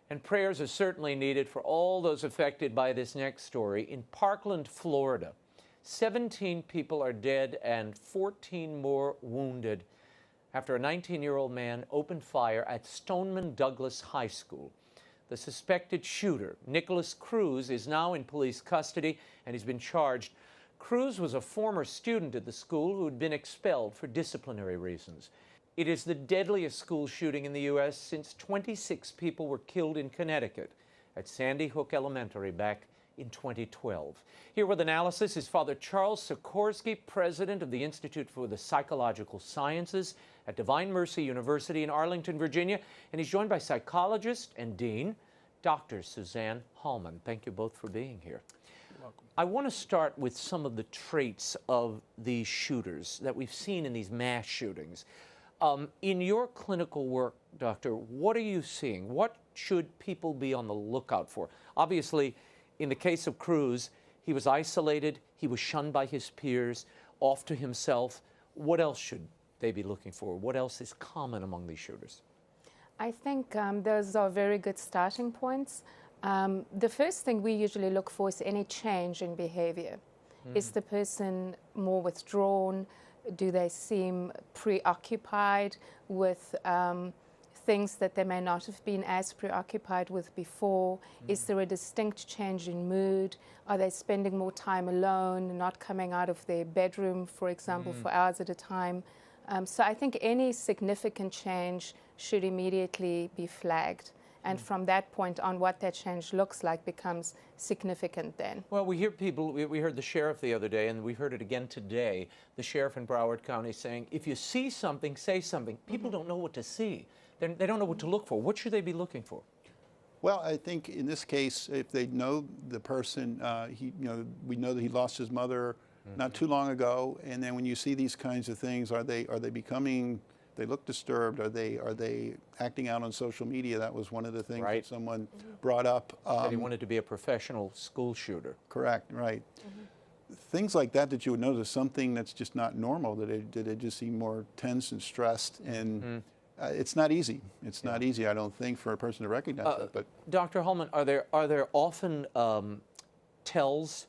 And prayers are certainly needed for all those affected by this next story. In Parkland, Florida, 17 people are dead and 14 more wounded after a 19-year-old man opened fire at Stoneman Douglas High School. The suspected shooter, Nicholas Cruz, is now in police custody and he's been charged. Cruz was a former student at the school who had been expelled for disciplinary reasons. It is the deadliest school shooting in the U.S. since 26 people were killed in Connecticut at Sandy Hook Elementary back in 2012. Here with analysis is Father Charles Sikorsky, president of the Institute for the Psychological Sciences at Divine Mercy University in Arlington, Virginia, and he's joined by psychologist and dean, Dr. Suzanne Hollman. Thank you both for being here. You're welcome. I want to start with some of the traits of these shooters that we've seen in these mass shootings. In your clinical work, doctor, what are you seeing? What should people be on the lookout for? Obviously, in the case of Cruz, he was isolated, he was shunned by his peers, off to himself. What else should they be looking for? What else is common among these shooters? I think those are very good starting points. The first thing we usually look for is any change in behavior. Is the person more withdrawn? Do they seem preoccupied with things that they may not have been as preoccupied with before? Is there a distinct change in mood? Are they spending more time alone, not coming out of their bedroom, for example, for hours at a time? So I think any significant change should immediately be flagged. And from that point on, what that change looks like becomes significant then. Well, we hear people, we heard the sheriff the other day, and we heard it again today, the sheriff in Broward County saying, if you see something, say something. People don't know what to see. They don't know what to look for. What should they be looking for? Well, I think in this case, if they know the person, we know that he lost his mother not too long ago, and then when you see these kinds of things, are they becoming? They look disturbed. Are they acting out on social media? That was one of the things that someone brought up. That he wanted to be a professional school shooter. Correct. Right. Things like that you would notice something that's just not normal. That they just seem more tense and stressed, and it's not easy. It's not easy, I don't think, for a person to recognize that. But Dr. Hollman, are there often tells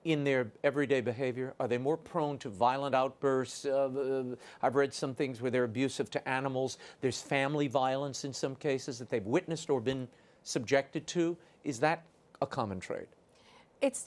in their everyday behavior? Are they more prone to violent outbursts? I've read some things where they're abusive to animals. There's family violence in some cases that they've witnessed or been subjected to. Is that a common trait? It's,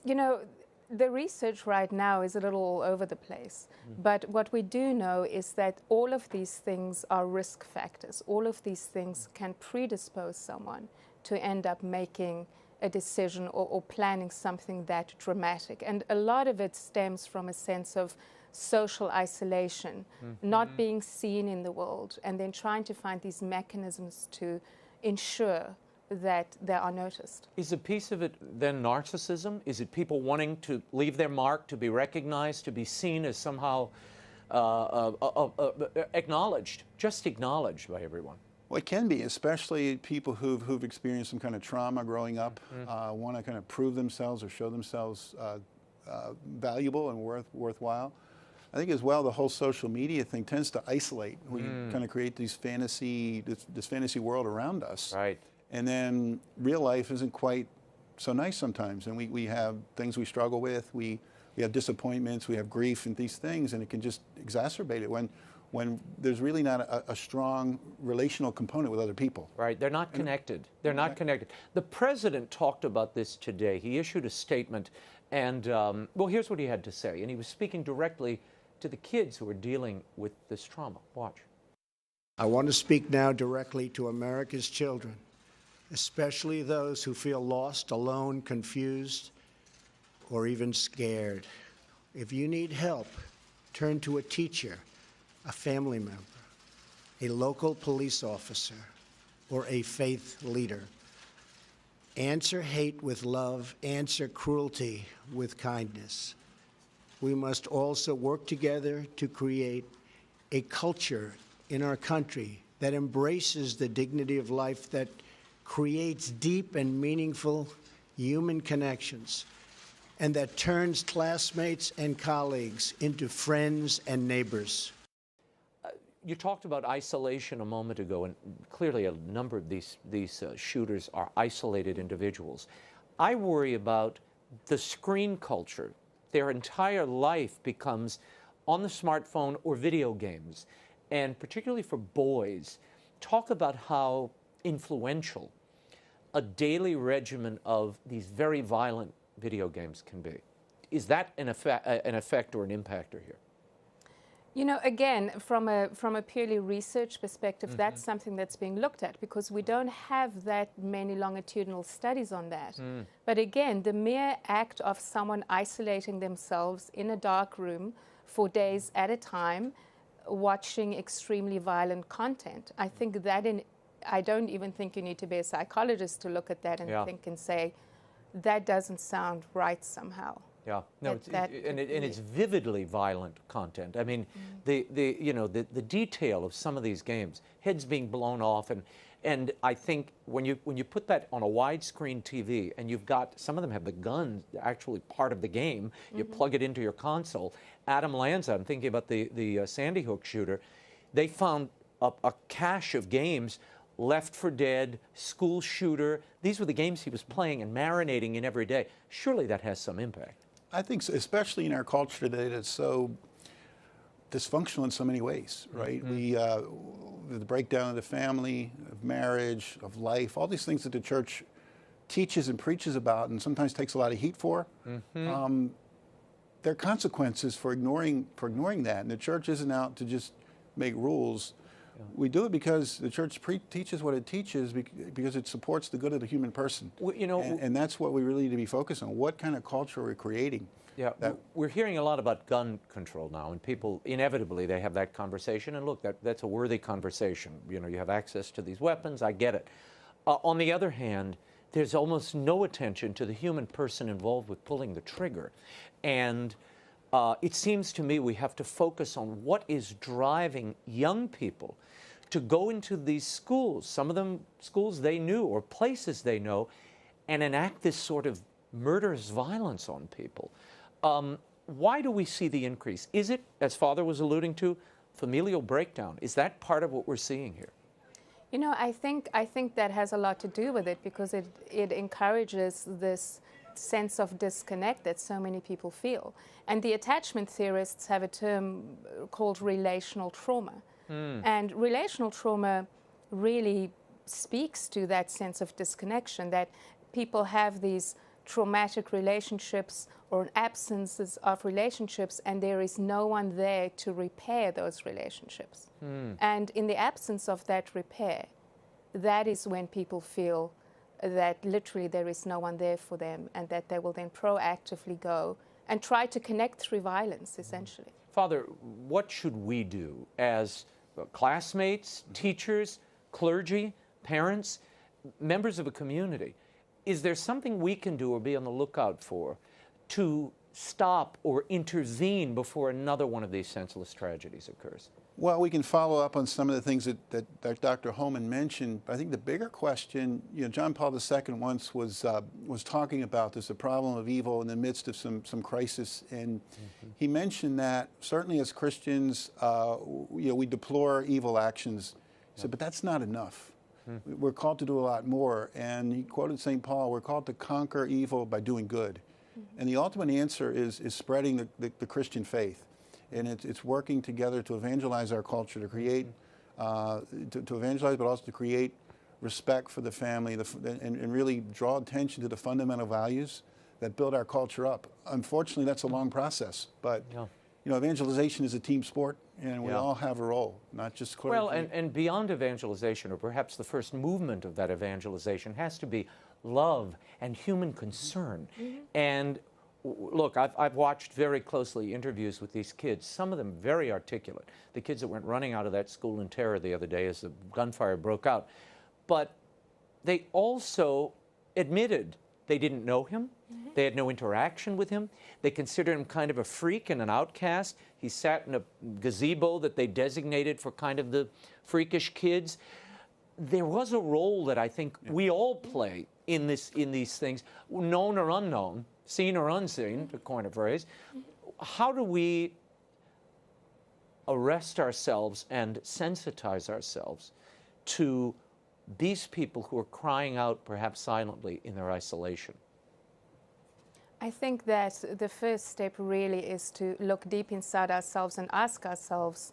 the research right now is a little all over the place. But what we do know is that all of these things are risk factors. All of these things can predispose someone to end up making a decision or planning something that dramatic. And a lot of it stems from a sense of social isolation, not being seen in the world, and then trying to find these mechanisms to ensure that they are noticed. Is a piece of it then narcissism? Is it people wanting to leave their mark, to be recognized, to be seen as somehow acknowledged, just acknowledged by everyone? Well, it can be, especially people who've experienced some kind of trauma growing up, want to kind of prove themselves or show themselves valuable and worthwhile. I think as well, the whole social media thing tends to isolate. We kind of create this fantasy world around us. Right. And then real life isn't quite so nice sometimes. And we have things we struggle with. We have disappointments. We have grief and these things. And it can just exacerbate it when there's really not a strong relational component with other people. Right. They're not connected. They're not connected. The president talked about this today. He issued a statement. And, well, here's what he had to say. And he was speaking directly to the kids who are dealing with this trauma. Watch. I want to speak now directly to America's children, especially those who feel lost, alone, confused, or even scared. If you need help, turn to a teacher, a family member, a local police officer, or a faith leader. Answer hate with love, answer cruelty with kindness. We must also work together to create a culture in our country that embraces the dignity of life, that creates deep and meaningful human connections, and that turns classmates and colleagues into friends and neighbors. You talked about isolation a moment ago, and clearly a number of these shooters are isolated individuals. I worry about the screen culture. Their entire life becomes on the smartphone or video games, and particularly for boys. Talk about how influential a daily regimen of these very violent video games can be. Is that an effect or an impactor here? You know, again, from a purely research perspective, that's something that's being looked at because we don't have that many longitudinal studies on that. But again, the mere act of someone isolating themselves in a dark room for days at a time, watching extremely violent content, I think that I don't even think you need to be a psychologist to look at that and think and say, that doesn't sound right somehow. Yeah, no, it's vividly violent content. I mean, the detail of some of these games, heads being blown off, and I think when you put that on a widescreen TV, and you've got some of them have the gun actually part of the game, you plug it into your console. Adam Lanza, I'm thinking about the Sandy Hook shooter, they found a cache of games. Left 4 Dead, School Shooter. These were the games he was playing and marinating in every day. Surely that has some impact. I think so, especially in our culture today that's so dysfunctional in so many ways, right? The breakdown of the family, of marriage, of life, all these things that the church teaches and preaches about and sometimes takes a lot of heat for. There are consequences for ignoring that, and the church isn't out to just make rules. We do it because the church teaches what it teaches because it supports the good of the human person. Well, you know, and that's what we really need to be focused on. What kind of culture are we creating? Yeah, we're hearing a lot about gun control now, and people, inevitably, they have that conversation. And look, that's a worthy conversation. You know, you have access to these weapons. I get it. On the other hand, there's almost no attention to the human person involved with pulling the trigger. And it seems to me we have to focus on what is driving young people to go into these schools, some of them schools they knew or places they know, and enact this sort of murderous violence on people. Why do we see the increase? Is it, as Father was alluding to, familial breakdown? Is that part of what we're seeing here? You know, I think that has a lot to do with it because it encourages this sense of disconnect that so many people feel. And the attachment theorists have a term called relational trauma. And relational trauma really speaks to that sense of disconnection, that people have these traumatic relationships or absences of relationships, and there is no one there to repair those relationships. And in the absence of that repair, that is when people feel that literally there is no one there for them, and that they will then proactively go and try to connect through violence, essentially. Father, what should we do as classmates, teachers, clergy, parents, members of a community? Is there something we can do or be on the lookout for to stop or intervene before another one of these senseless tragedies occurs? Well, we can follow up on some of the things that Dr. Hollman mentioned. But I think the bigger question, you know, John Paul II once was talking about this, the problem of evil in the midst of some crisis, and he mentioned that certainly as Christians, you know, we deplore evil actions. He said, but that's not enough. We're called to do a lot more. And he quoted St. Paul, we're called to conquer evil by doing good. And the ultimate answer is spreading the Christian faith. And it's working together to evangelize our culture, to create, to evangelize, but also to create respect for the family and really draw attention to the fundamental values that build our culture up. Unfortunately, that's a long process, but you know, evangelization is a team sport, and we all have a role, not just clergy. Well, and beyond evangelization, or perhaps the first movement of that evangelization, has to be love and human concern. And look, I've watched very closely interviews with these kids, some of them very articulate. The kids that went running out of that school in terror the other day as the gunfire broke out. But they also admitted they didn't know him. They had no interaction with him. They considered him kind of a freak and an outcast. He sat in a gazebo that they designated for kind of the freakish kids. There was a role that I think we all play in these things, known or unknown, seen or unseen, to coin a phrase. How do we arrest ourselves and sensitize ourselves to these people who are crying out, perhaps silently, in their isolation? I think that the first step really is to look deep inside ourselves and ask ourselves,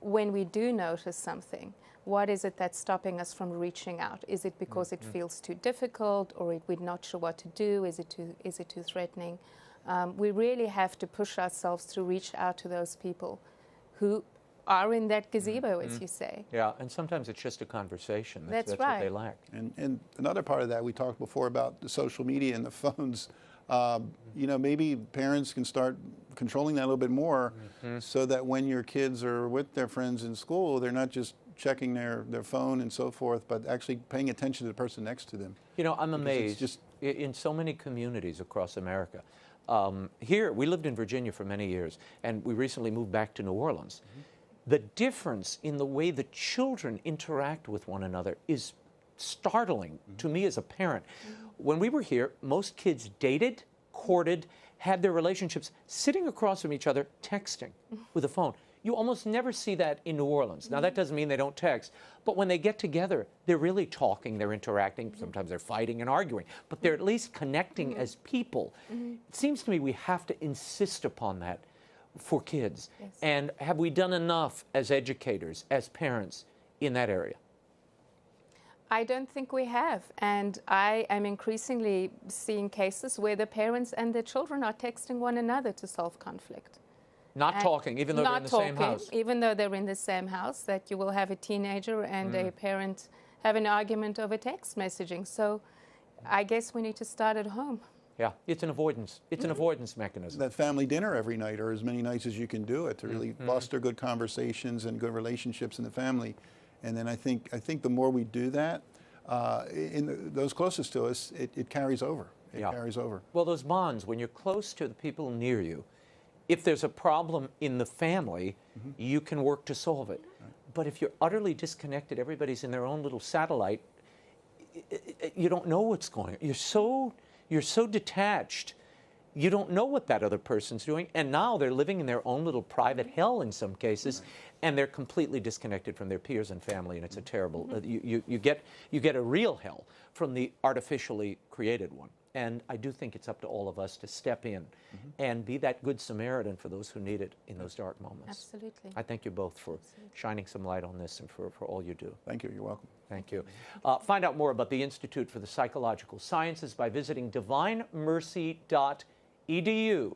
when we do notice something, what is it that's stopping us from reaching out? Is it because it feels too difficult, or we're not sure what to do? Is it too threatening? We really have to push ourselves to reach out to those people who are in that gazebo, as you say. Yeah, and sometimes it's just a conversation. That's what right. they lack. And another part of that, we talked before about the social media and the phones. You know, maybe parents can start controlling that a little bit more, so that when your kids are with their friends in school, they're not just checking their phone and so forth, but actually paying attention to the person next to them. You know, I'm amazed in so many communities across America. Here, we lived in Virginia for many years, and we recently moved back to New Orleans. The difference in the way the children interact with one another is startling to me as a parent. When we were here, most kids dated, courted, had their relationships sitting across from each other, texting with a phone. You almost never see that in New Orleans. Now, that doesn't mean they don't text, but when they get together, they're really talking, they're interacting. Sometimes they're fighting and arguing, but they're at least connecting as people. It seems to me we have to insist upon that for kids. Yes. And have we done enough as educators, as parents, in that area? I don't think we have, and I am increasingly seeing cases where the parents and the children are texting one another to solve conflict. Not talking, even though they're in the same house. Even though they're in the same house, that you will have a teenager and a parent have an argument over text messaging. So I guess we need to start at home. Yeah, it's an avoidance. It's an avoidance mechanism. That family dinner every night, or as many nights as you can do it, to really foster good conversations and good relationships in the family. And then I think the more we do that, those closest to us, it carries over. It carries over. Well, those bonds, when you're close to the people near you, if there's a problem in the family, you can work to solve it. But if you're utterly disconnected, everybody's in their own little satellite, you don't know what's going on. You're so detached, you don't know what that other person's doing, and now they're living in their own little private hell in some cases, and they're completely disconnected from their peers and family, and it's a terrible, you get a real hell from the artificially created one. And I do think it's up to all of us to step in and be that good Samaritan for those who need it in those dark moments. Absolutely. I thank you both for shining some light on this and for all you do. Thank you. You're welcome. Thank you. Find out more about the Institute for the Psychological Sciences by visiting divinemercy.edu.